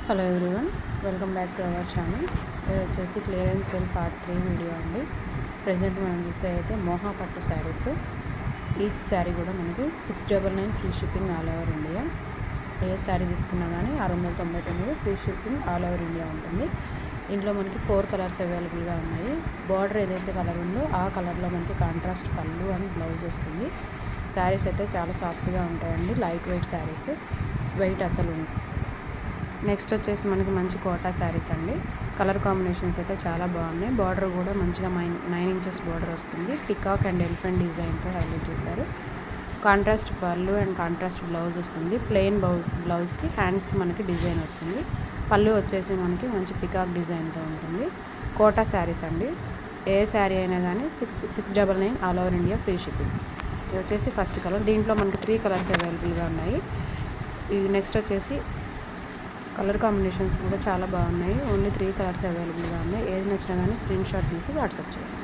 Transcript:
Hello everyone, welcome back to our channel. ఇది వచ్చేసి clearance sale part 3 video అండి. Present మనం చూసే అయితే మోహా పట్టు శారీస్. ఈచ్ శారీ కూడా మనకి 699 free shipping all over India. ఏ శారీ తీసుకున్నా కానీ 699 free shipping all over India ఉంటుంది. ఇంట్లో మనకి 4 కలర్స్ అవైలబుల్గా ఉన్నాయి. బార్డర్ ఏదైతే కలర్ ఉందో ఆ కలర్లో మనకి కాంట్రాస్ట్ పళ్ళు అండ్ బ్లౌజ్ వస్తుంది. శారీస్ అయితే చాలా సాఫ్ట్గా ఉంటాయండి, లైట్ వెయిట్ శారీస్, వెయిట్ అసలు. నెక్స్ట్ వచ్చేసి మనకి మంచి కోటా శారీస్ అండి. కలర్ కాంబినేషన్స్ అయితే చాలా బాగున్నాయి. బార్డర్ కూడా మంచిగా 9 ఇంచెస్ బార్డర్ వస్తుంది. పికాక్ అండ్ ఎలిఫెంట్ డిజైన్తో హైలైట్ చేశారు. కాంట్రాస్ట్ పళ్ళు అండ్ కాంట్రాస్ట్ బ్లౌజ్ వస్తుంది. ప్లెయిన్ బ్లౌజ్కి హ్యాండ్స్కి మనకి డిజైన్ వస్తుంది. పళ్ళు వచ్చేసి మనకి మంచి పికాక్ డిజైన్తో ఉంటుంది. కోటా శారీస్ అండి. ఏ శారీ అయినా కానీ 699 all over India free shipping. ఇది వచ్చేసి ఫస్ట్ కలర్. దీంట్లో మనకి 3 కలర్స్ అవైలబుల్గా ఉన్నాయి. ఇది నెక్స్ట్ వచ్చేసి కలర్ కాంబినేషన్స్ కూడా చాలా బాగున్నాయి. ఓన్లీ 3 కలర్స్ అవైలబుల్గా ఉన్నాయి. ఏది నచ్చినా కానీ స్క్రీన్ షాట్ తీసి వాట్సాప్ చేయండి.